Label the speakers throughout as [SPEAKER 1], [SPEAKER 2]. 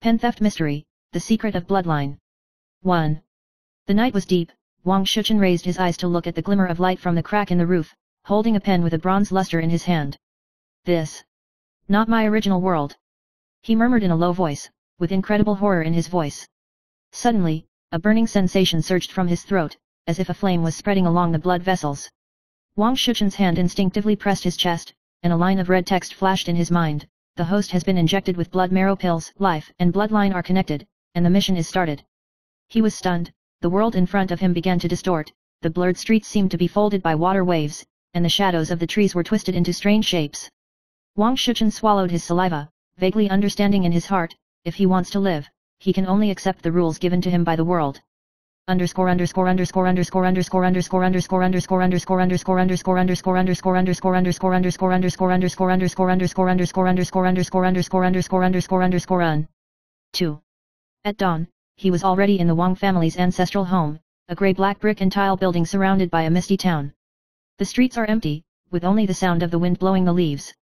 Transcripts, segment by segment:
[SPEAKER 1] Pen Theft Mystery, The Secret of Bloodline. 1. The night was deep. Wang Shichen raised his eyes to look at the glimmer of light from the crack in the roof, holding a pen with a bronze luster in his hand. This. Not my original world. He murmured in a low voice, with incredible horror in his voice. Suddenly, a burning sensation surged from his throat, as if a flame was spreading along the blood vessels. Wang Shichen's hand instinctively pressed his chest, and a line of red text flashed in his mind. The host has been injected with blood marrow pills. Life and bloodline are connected, and the mission is started. He was stunned. The world in front of him began to distort, the blurred streets seemed to be folded by water waves, and the shadows of the trees were twisted into strange shapes. Wang Shichen swallowed his saliva, vaguely understanding in his heart, if he wants to live, he can only accept the rules given to him by the world. At dawn, he was already in the Wang family's ancestral home, a grey-black brick and tile building surrounded by a misty town. The streets are empty, with only the sound of the wind blowing the leaves.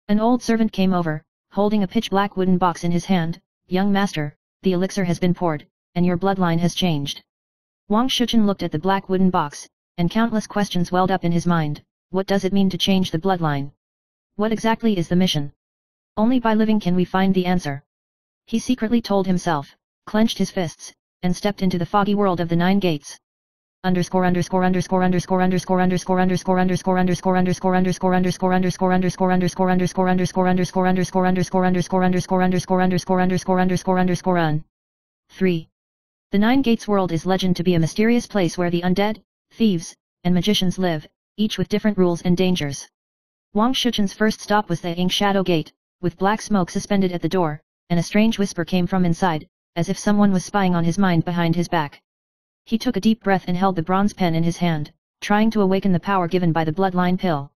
[SPEAKER 1] An old servant came over, holding a pitch-black wooden box in his hand. Young master, the elixir has been poured, and your bloodline has changed. Wang Shichen looked at the black wooden box, and countless questions welled up in his mind. What does it mean to change the bloodline? What exactly is the mission? Only by living can we find the answer. He secretly told himself, clenched his fists, and stepped into the foggy world of the 9 gates. Three. The 9 Gates world is legend to be a mysterious place where the undead, thieves, and magicians live, each with different rules and dangers. Wang Shichen's first stop was the Ink Shadow Gate, with black smoke suspended at the door, and a strange whisper came from inside, as if someone was spying on his mind behind his back. He took a deep breath and held the bronze pen in his hand, trying to awaken the power given by the bloodline pill.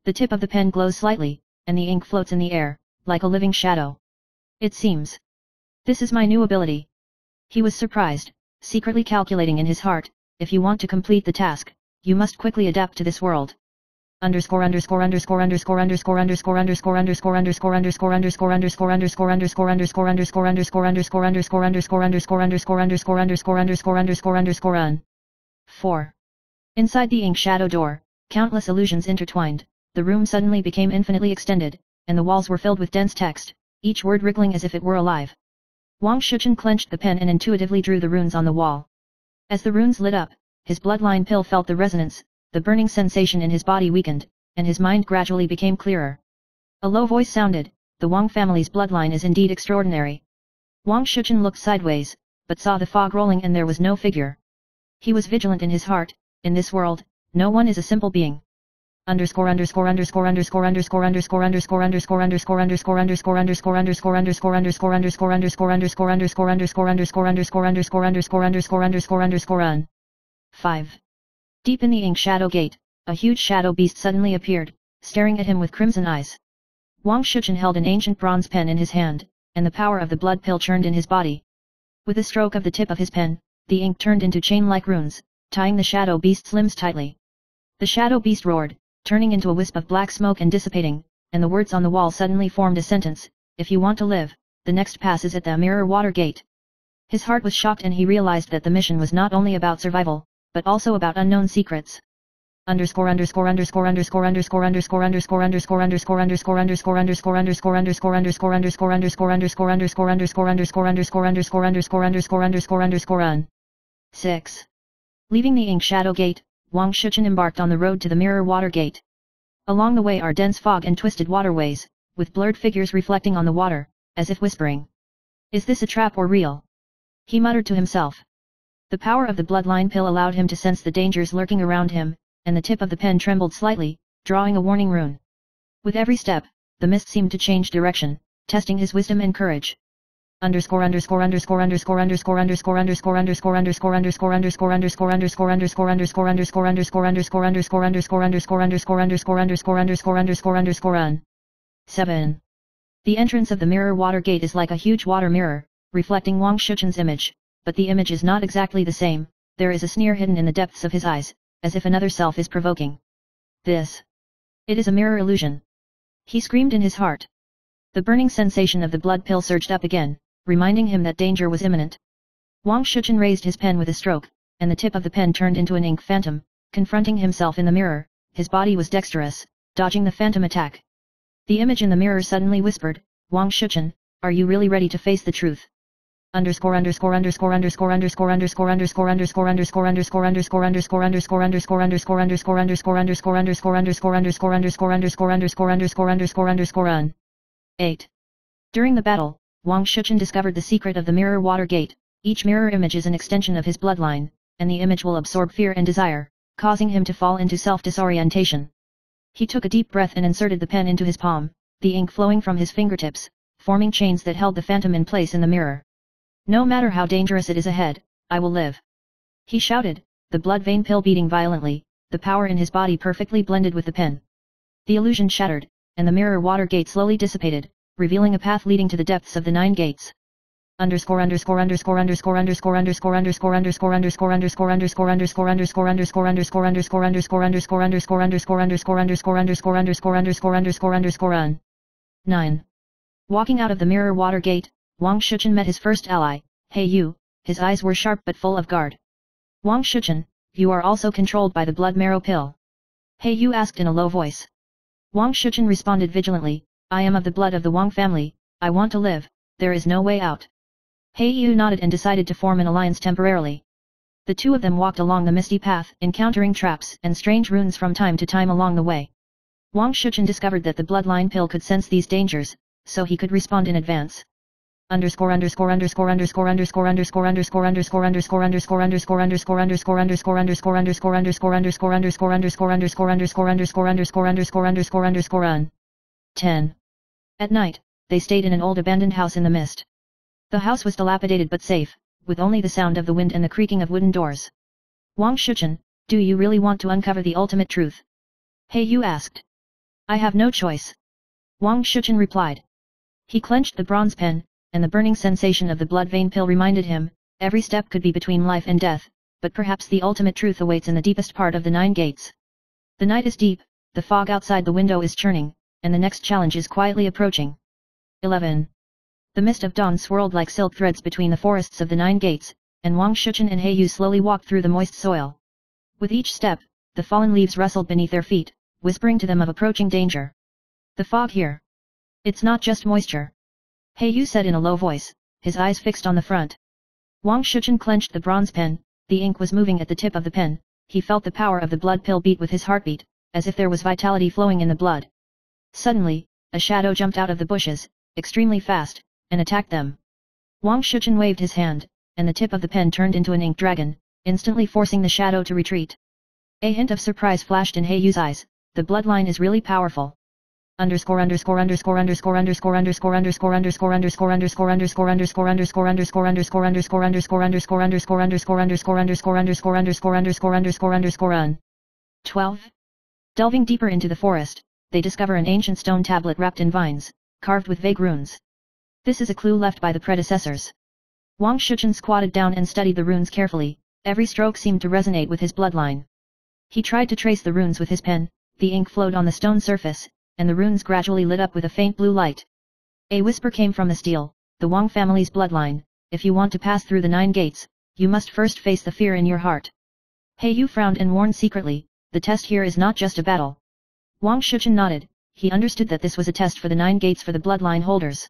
[SPEAKER 1] The tip of the pen glows slightly, and the ink floats in the air, like a living shadow. It seems. This is my new ability. He was surprised, secretly calculating in his heart, if you want to complete the task, you must quickly adapt to this world. Four. Inside the ink shadow door, countless illusions intertwined. The room suddenly became infinitely extended, and the walls were filled with dense text, each word wriggling as if it were alive. Wang Shichen clenched the pen and intuitively drew the runes on the wall. As the runes lit up, his bloodline pill felt the resonance, the burning sensation in his body weakened, and his mind gradually became clearer. A low voice sounded, the Wang family's bloodline is indeed extraordinary. Wang Shichen looked sideways, but saw the fog rolling and there was no figure. He was vigilant in his heart, in this world, no one is a simple being. Five. Deep in the ink shadow gate, a huge shadow beast suddenly appeared, staring at him with crimson eyes. Wang Shichen held an ancient bronze pen in his hand, and the power of the blood pill churned in his body. With a stroke of the tip of his pen, the ink turned into chain-like runes, tying the shadow beast's limbs tightly. The shadow beast roared, turning into a wisp of black smoke and dissipating, and the words on the wall suddenly formed a sentence, if you want to live, the next pass is at the Mirror Water Gate. His heart was shocked and he realized that the mission was not only about survival, but also about unknown secrets. Six. Leaving the ink shadow gate, Wang Shichen embarked on the road to the Mirror Water Gate. Along the way are dense fog and twisted waterways, with blurred figures reflecting on the water, as if whispering. Is this a trap or real? He muttered to himself. The power of the bloodline pill allowed him to sense the dangers lurking around him, and the tip of the pen trembled slightly, drawing a warning rune. With every step, the mist seemed to change direction, testing his wisdom and courage. Seven. The entrance of the Mirror Water Gate is like a huge water mirror, reflecting Wang Shichen's image, but the image is not exactly the same. There is a sneer hidden in the depths of his eyes, as if another self is provoking. This. It is a mirror illusion. He screamed in his heart. The burning sensation of the blood pill surged up again, reminding him that danger was imminent. Wang Shichen raised his pen with a stroke, and the tip of the pen turned into an ink phantom, confronting himself in the mirror. His body was dexterous, dodging the phantom attack. The image in the mirror suddenly whispered, "Wang Shichen, are you really ready to face the truth?" _________________________________________________________________________________________________________8. During the battle, Wang Shichen discovered the secret of the mirror water gate. Each mirror image is an extension of his bloodline, and the image will absorb fear and desire, causing him to fall into self-disorientation. He took a deep breath and inserted the pen into his palm, the ink flowing from his fingertips, forming chains that held the phantom in place in the mirror. "No matter how dangerous it is ahead, I will live," he shouted, the blood vein pill beating violently, the power in his body perfectly blended with the pen. The illusion shattered, and the mirror water gate slowly dissipated, revealing a path leading to the depths of the 9 gates. ____________________________________________________________________________________________________________________Hey you, his eyes were sharp but full of guard. "Wang Shichen, you are also controlled by the blood marrow pill?" Hey you asked in a low voice. Wang Shichen responded vigilantly, "I am of the blood of the Wang family, I want to live, there is no way out." Hey Yu nodded and decided to form an alliance temporarily. The two of them walked along the misty path, encountering traps and strange runes from time to time along the way. Wang Shichen discovered that the bloodline pill could sense these dangers, so he could respond in advance. _______________________________________________________________________________________________________________________safe, with only the sound of the wind and the creaking of wooden doors. "Wang Shichen, do you really want to uncover the ultimate truth?" Hey Yu asked. "I have no choice," Wang Shichen replied. He clenched the bronze pen, and the burning sensation of the blood vein pill reminded him, every step could be between life and death, but perhaps the ultimate truth awaits in the deepest part of the 9 gates. The night is deep, the fog outside the window is churning, and the next challenge is quietly approaching. 11. The mist of dawn swirled like silk threads between the forests of the 9 gates, and Wang Shichen and He Yu slowly walked through the moist soil. With each step, the fallen leaves rustled beneath their feet, whispering to them of approaching danger. "The fog here. It's not just moisture," He Yu said in a low voice, his eyes fixed on the front. Wang Shichen clenched the bronze pen, the ink was moving at the tip of the pen, he felt the power of the blood pill beat with his heartbeat, as if there was vitality flowing in the blood. Suddenly, a shadow jumped out of the bushes, extremely fast, and attacked them. Wang Shichen waved his hand, and the tip of the pen turned into an ink dragon, instantly forcing the shadow to retreat. A hint of surprise flashed in He Yu's eyes, the bloodline is really powerful. ________________________________________________________________________________________________________________________wrapped in vines, carved with vague runes. This is a clue left by the predecessors. Wang Shichen squatted down and studied the runes carefully, every stroke seemed to resonate with his bloodline. He tried to trace the runes with his pen, the ink flowed on the stone surface, and the runes gradually lit up with a faint blue light. A whisper came from the steel, "The Wang family's bloodline, if you want to pass through the 9 gates, you must first face the fear in your heart." He Yu frowned and warned secretly, "The test here is not just a battle." Wang Shichen nodded, he understood that this was a test for the 9 gates for the bloodline holders.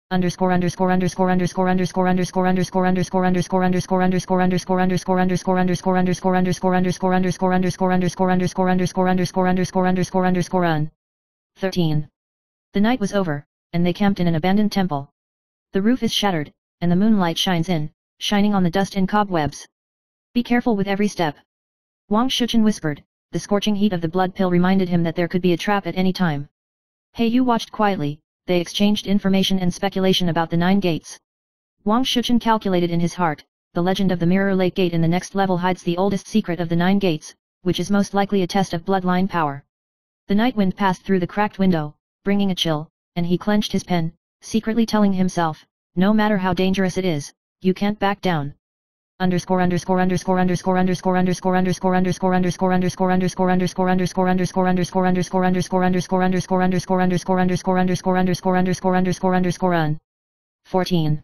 [SPEAKER 1] ________________________________________________________________________________________________________________________The roof is shattered, and the moonlight shines in, shining on the dust and cobwebs. "Be careful with every step," Wang Shichen whispered, the scorching heat of the blood pill reminded him that there could be a trap at any time. He Yu watched quietly, they exchanged information and speculation about the 9 gates. Wang Shichen calculated in his heart, the legend of the Mirror Lake Gate in the next level hides the oldest secret of the 9 gates, which is most likely a test of bloodline power. The night wind passed through the cracked window, bringing a chill, and he clenched his pen, secretly telling himself, no matter how dangerous it is, you can't back down. _____________________________________________________________________________________________________________________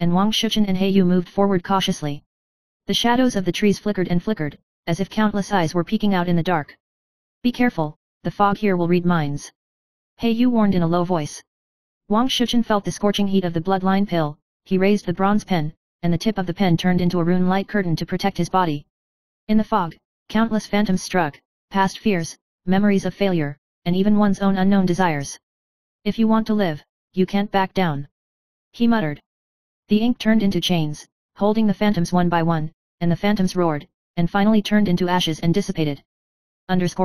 [SPEAKER 1] and Wang Shichen and He Yu moved forward cautiously. The shadows of the trees flickered and flickered, as if countless eyes were peeking out in the dark. Be careful, the fog here will read minds. He Yu warned in a low voice. Wang Shichen felt the scorching heat of the bloodline pill. He raised the bronze pen, and the tip of the pen turned into a rune-like curtain to protect his body. In the fog, countless phantoms struck, past fears, memories of failure, and even one's own unknown desires. If you want to live, you can't back down, he muttered. The ink turned into chains, holding the phantoms one by one, and the phantoms roared, and finally turned into ashes and dissipated. _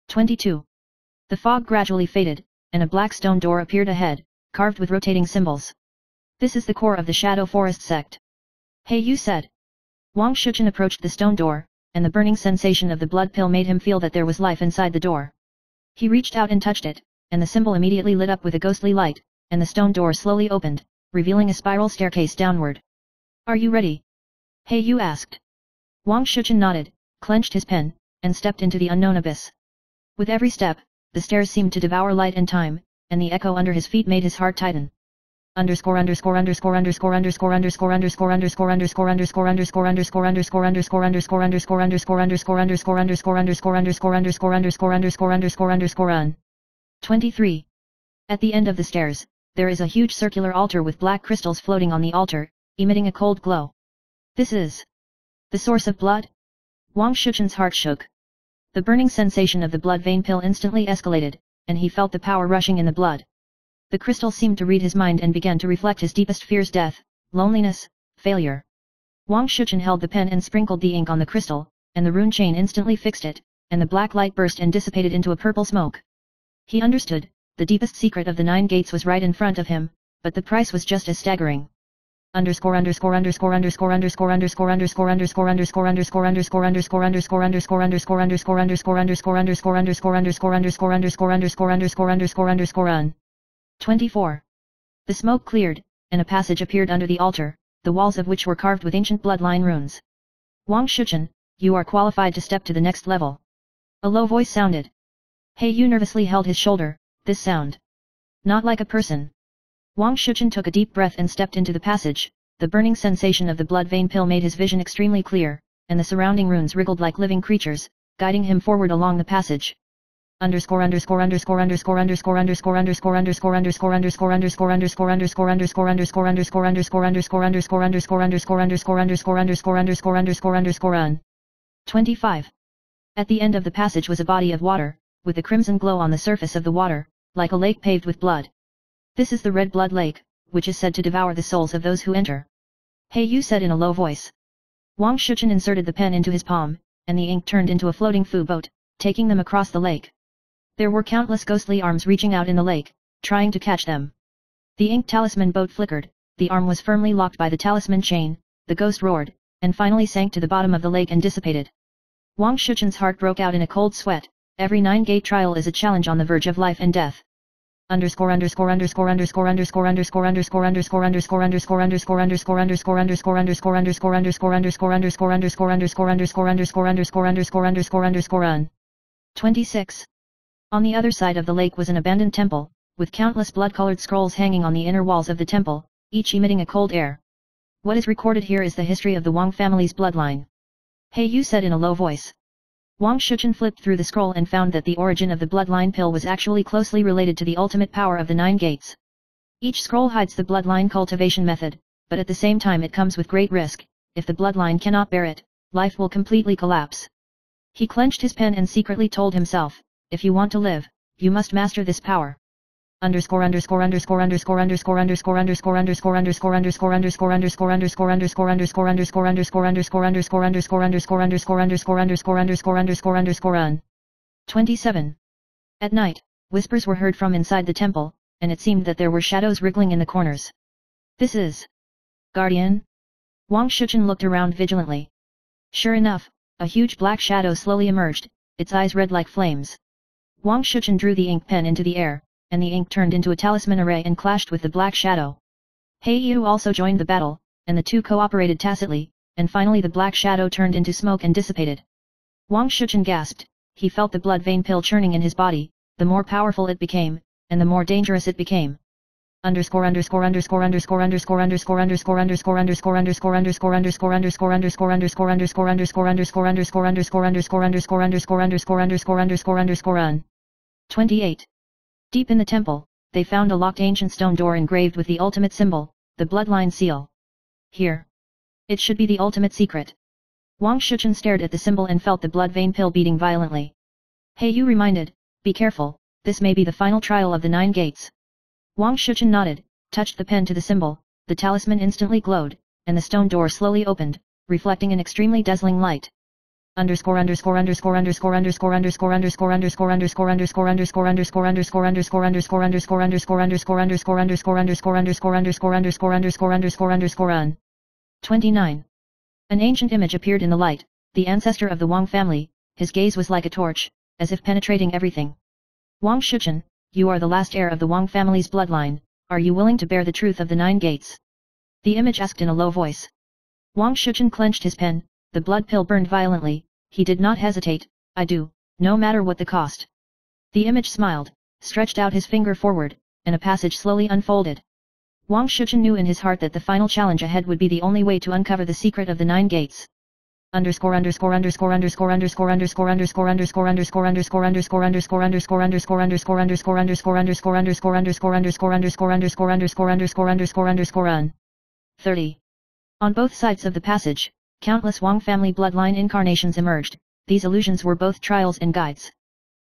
[SPEAKER 1] 22. The fog gradually faded, and a black stone door appeared ahead, carved with rotating symbols. This is the core of the Shadow Forest sect, He Yu said. Wang Shichen approached the stone door, and the burning sensation of the blood pill made him feel that there was life inside the door. He reached out and touched it, and the symbol immediately lit up with a ghostly light, and the stone door slowly opened, revealing a spiral staircase downward. Are you ready? He Yu asked. Wang Shichen nodded, clenched his pen, and stepped into the unknown abyss. With every step, the stairs seemed to devour light and time, and the echo under his feet made his heart tighten. _ 23. At the end of the stairs, there is a huge circular altar with black crystals floating on the altar, emitting a cold glow. This is the source of blood? Wang Shichen's heart shook. The burning sensation of the blood vein pill instantly escalated, and he felt the power rushing in the blood. The crystal seemed to read his mind and began to reflect his deepest fears: death, loneliness, failure. Wang Shichen held the pen and sprinkled the ink on the crystal, and the rune chain instantly fixed it, and the black light burst and dissipated into a purple smoke. He understood, the deepest secret of the 9 gates was right in front of him, but the price was just as staggering. _ 24. The smoke cleared, and a passage appeared under the altar, the walls of which were carved with ancient bloodline runes. Wang Shichen, you are qualified to step to the next level. A low voice sounded. He Yu nervously held his shoulder. This sound. Not like a person. Wang Shichen took a deep breath and stepped into the passage. The burning sensation of the blood vein pill made his vision extremely clear, and the surrounding runes wriggled like living creatures, guiding him forward along the passage. _ 25. At the end of the passage was a body of water, with a crimson glow on the surface of the water, like a lake paved with blood. This is the Red Blood Lake, which is said to devour the souls of those who enter, He Yu said in a low voice. Wang Shichen inserted the pen into his palm, and the ink turned into a floating fu boat, taking them across the lake. There were countless ghostly arms reaching out in the lake, trying to catch them. The ink talisman boat flickered, the arm was firmly locked by the talisman chain, the ghost roared, and finally sank to the bottom of the lake and dissipated. Wang Shichen's heart broke out in a cold sweat. Every 9-gate trial is a challenge on the verge of life and death. _ 26. On the other side of the lake was an abandoned temple, with countless blood-colored scrolls hanging on the inner walls of the temple, each emitting a cold air. What is recorded here is the history of the Wang family's bloodline, He Yu said in a low voice. Wang Shichen flipped through the scroll and found that the origin of the bloodline pill was actually closely related to the ultimate power of the 9 gates. Each scroll hides the bloodline cultivation method, but at the same time it comes with great risk. If the bloodline cannot bear it, life will completely collapse. He clenched his pen and secretly told himself, if you want to live, you must master this power. _ 27. At night, whispers were heard from inside the temple, and it seemed that there were shadows wriggling in the corners. This is Guardian? Wang Shichen looked around vigilantly. Sure enough, a huge black shadow slowly emerged, its eyes red like flames. Wang Shichen drew the ink pen into the air, and the ink turned into a talisman array and clashed with the black shadow. He Yu also joined the battle, and the two cooperated tacitly, and finally the black shadow turned into smoke and dissipated. Wang Shichen gasped. He felt the blood vein pill churning in his body. The more powerful it became, and the more dangerous it became. Run. 28. Deep in the temple, they found a locked ancient stone door engraved with the ultimate symbol, the bloodline seal. Here. It should be the ultimate secret. Wang Shichen stared at the symbol and felt the blood vein pill beating violently. He Yu reminded, be careful, this may be the final trial of the 9 gates. Wang Shichen nodded, touched the pen to the symbol, the talisman instantly glowed, and the stone door slowly opened, reflecting an extremely dazzling light. Run. 29. An ancient image appeared in the light, the ancestor of the Wang family. His gaze was like a torch, as if penetrating everything. Wang Shichen, you are the last heir of the Wang family's bloodline, are you willing to bear the truth of the 9 gates? The image asked in a low voice. Wang Shichen clenched his pen, the blood pill burned violently, he did not hesitate, I do, no matter what the cost. The image smiled, stretched out his finger forward, and a passage slowly unfolded. Wang Shichen knew in his heart that the final challenge ahead would be the only way to uncover the secret of the 9 gates. Run. 30. On both sides of the passage, countless Wang family bloodline incarnations emerged. These illusions were both trials and guides.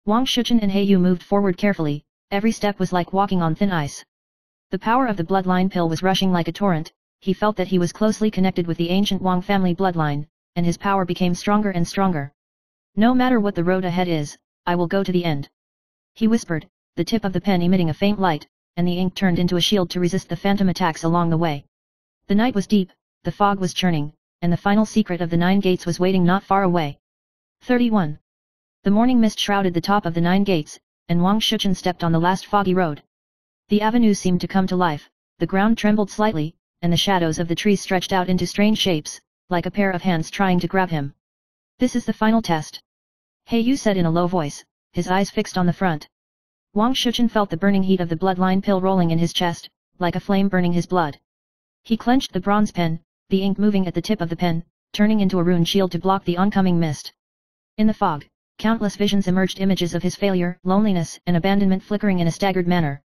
[SPEAKER 1] Wang Shichen and He Yu moved forward carefully, every step was like walking on thin ice. The power of the bloodline pill was rushing like a torrent, he felt that he was closely connected with the ancient Wang family bloodline, and his power became stronger and stronger. No matter what the road ahead is, I will go to the end. He whispered, the tip of the pen emitting a faint light, and the ink turned into a shield to resist the phantom attacks along the way. The night was deep, the fog was churning, and the final secret of the 9 gates was waiting not far away. 31. The morning mist shrouded the top of the 9 gates, and Wang Shichen stepped on the last foggy road. The avenue seemed to come to life, the ground trembled slightly, and the shadows of the trees stretched out into strange shapes, like a pair of hands trying to grab him. This is the final test. He Yu said in a low voice, his eyes fixed on the front. Wang Shichen felt the burning heat of the bloodline pill rolling in his chest, like a flame burning his blood. He clenched the bronze pen, the ink moving at the tip of the pen, turning into a rune shield to block the oncoming mist. In the fog, countless visions emerged, images of his failure, loneliness, and abandonment flickering in a staggered manner.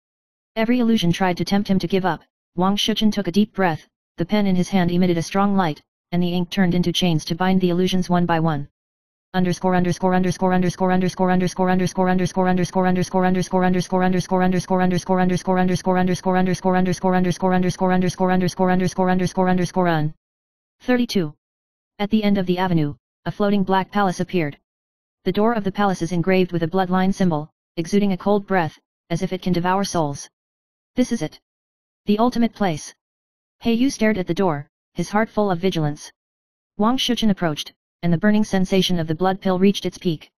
[SPEAKER 1] Every illusion tried to tempt him to give up. Wang Shichen took a deep breath, the pen in his hand emitted a strong light, and the ink turned into chains to bind the illusions one by one. Run. 32. At the end of the avenue, a floating black palace appeared. The door of the palace is engraved with a bloodline symbol, exuding a cold breath, as if it can devour souls. This is it. The ultimate place. He Yu stared at the door, his heart full of vigilance. Wang Shichen approached, and the burning sensation of the blood pill reached its peak.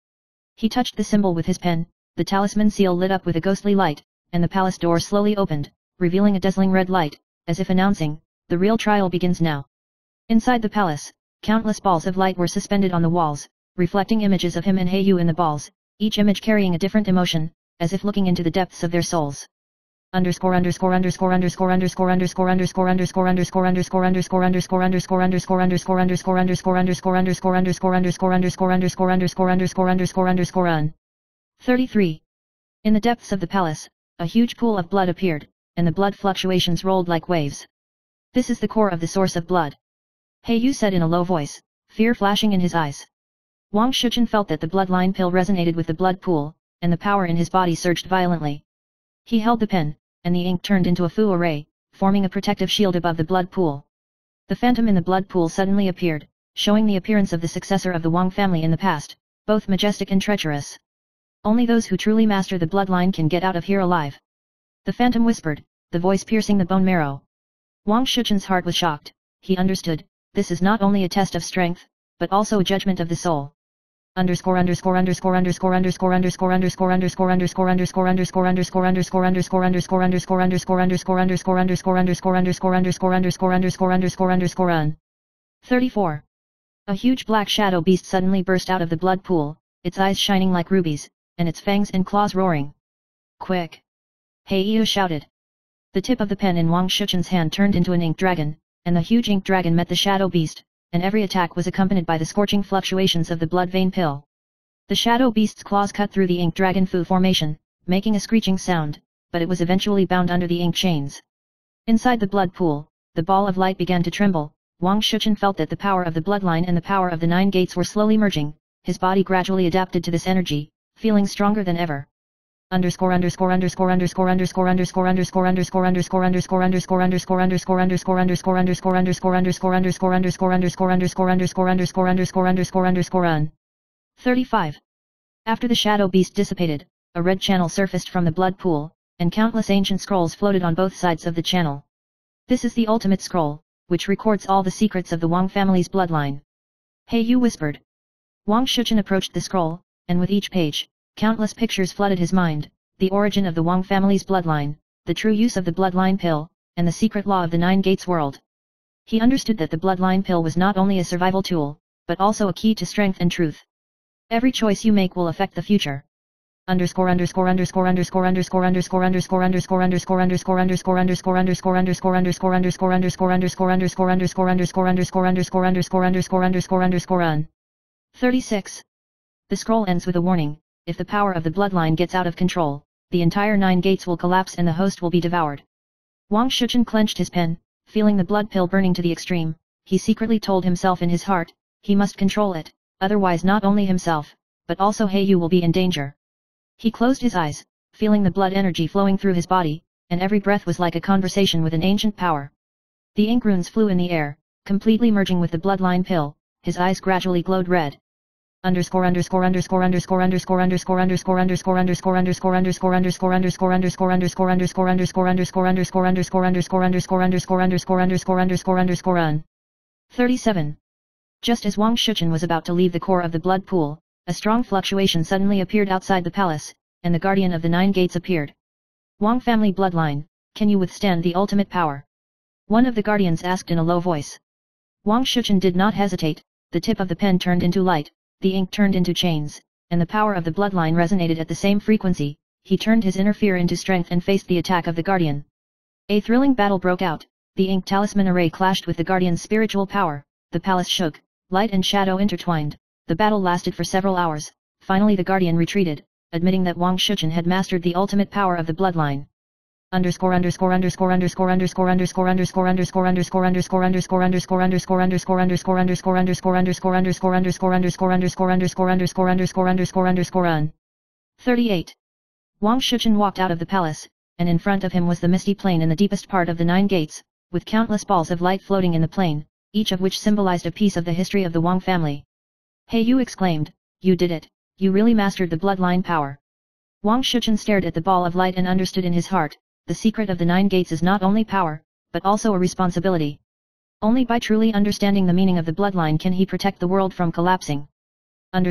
[SPEAKER 1] He touched the symbol with his pen, the talisman seal lit up with a ghostly light, and the palace door slowly opened, revealing a dazzling red light, as if announcing, the real trial begins now. Inside the palace, countless balls of light were suspended on the walls, reflecting images of him and He Yu in the balls, each image carrying a different emotion, as if looking into the depths of their souls. Run. 33. In the depths of the palace, a huge pool of blood appeared, and the blood fluctuations rolled like waves. This is the core of the source of blood. He Yu said in a low voice, fear flashing in his eyes. Wang Shichen felt that the bloodline pill resonated with the blood pool, and the power in his body surged violently. He held the pen, and the ink turned into a fu ray, forming a protective shield above the blood pool. The phantom in the blood pool suddenly appeared, showing the appearance of the successor of the Wang family in the past, both majestic and treacherous. Only those who truly master the bloodline can get out of here alive. The phantom whispered, the voice piercing the bone marrow. Wang Shichen's heart was shocked, he understood, this is not only a test of strength, but also a judgment of the soul. Run. 34. A huge black shadow beast suddenly burst out of the blood pool, its eyes shining like rubies, and its fangs and claws roaring. Quick! He Yu shouted. The tip of the pen in Wang Shichun's hand turned into an ink dragon, and the huge ink dragon met the shadow beast, and every attack was accompanied by the scorching fluctuations of the blood vein pill. The shadow beast's claws cut through the ink dragon fu formation, making a screeching sound, but it was eventually bound under the ink chains. Inside the blood pool, the ball of light began to tremble. Wang Shichun felt that the power of the bloodline and the power of the 9 gates were slowly merging. His body gradually adapted to this energy, feeling stronger than ever. _ 35. After the shadow beast dissipated, a red channel surfaced from the blood pool, and countless ancient scrolls floated on both sides of the channel. This is the ultimate scroll, which records all the secrets of the Wang family's bloodline. He Yu whispered. Wang Shichun approached the scroll, and with each page, countless pictures flooded his mind: the origin of the Wang family's bloodline, the true use of the bloodline pill, and the secret law of the 9 gates world. He understood that the bloodline pill was not only a survival tool, but also a key to strength and truth. Every choice you make will affect the future. _ 36. The scroll ends with a warning: if the power of the bloodline gets out of control, the entire 9 gates will collapse and the host will be devoured. Wang Shichun clenched his pen, feeling the blood pill burning to the extreme. He secretly told himself in his heart, he must control it, otherwise not only himself, but also He Yu will be in danger. He closed his eyes, feeling the blood energy flowing through his body, and every breath was like a conversation with an ancient power. The ink runes flew in the air, completely merging with the bloodline pill. His eyes gradually glowed red. _ 37. Just as Wang Shichun was about to leave the core of the blood pool, a strong fluctuation suddenly appeared outside the palace, and the guardian of the 9 gates appeared. Wang family bloodline, can you withstand the ultimate power? One of the guardians asked in a low voice. Wang Shichun did not hesitate. The tip of the pen turned into light, the ink turned into chains, and the power of the bloodline resonated at the same frequency. He turned his inner fear into strength and faced the attack of the guardian. A thrilling battle broke out. The ink talisman array clashed with the guardian's spiritual power. The palace shook, light and shadow intertwined. The battle lasted for several hours. Finally the guardian retreated, admitting that Wang Shichun had mastered the ultimate power of the bloodline. _ 38. Wang Shichun walked out of the palace, and in front of him was the misty plain in the deepest part of the 9 gates, with countless balls of light floating in the plain, each of which symbolized a piece of the history of the Wang family. He Yu exclaimed, you did it, you really mastered the bloodline power. Wang Shichun stared at the ball of light and understood in his heart, the secret of the 9 gates is not only power, but also a responsibility. Only by truly understanding the meaning of the bloodline can he protect the world from collapsing. _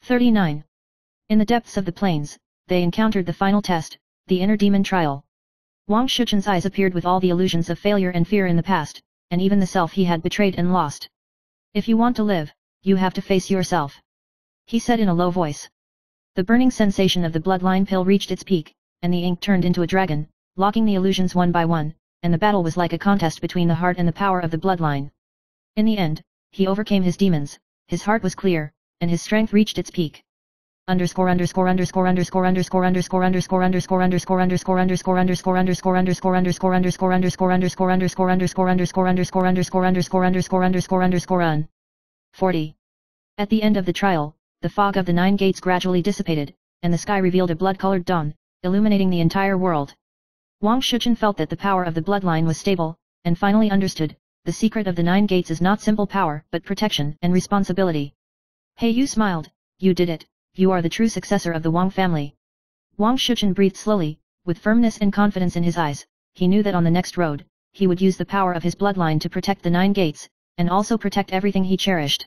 [SPEAKER 1] 39. In the depths of the plains, they encountered the final test, the inner demon trial. Wang Shichun's eyes appeared with all the illusions of failure and fear in the past, and even the self he had betrayed and lost. If you want to live, you have to face yourself, he said in a low voice. The burning sensation of the bloodline pill reached its peak, and the ink turned into a dragon, locking the illusions one by one, and the battle was like a contest between the heart and the power of the bloodline. In the end, he overcame his demons, his heart was clear, and his strength reached its peak. _ 40. At the end of the trial, the fog of the 9 gates gradually dissipated, and the sky revealed a blood-colored dawn, illuminating the entire world. Wang Shichun felt that the power of the bloodline was stable, and finally understood, the secret of the 9 gates is not simple power but protection and responsibility. He Yu smiled, you did it, you are the true successor of the Wang family. Wang Shichun breathed slowly, with firmness and confidence in his eyes. He knew that on the next road, he would use the power of his bloodline to protect the 9 gates, and also protect everything he cherished.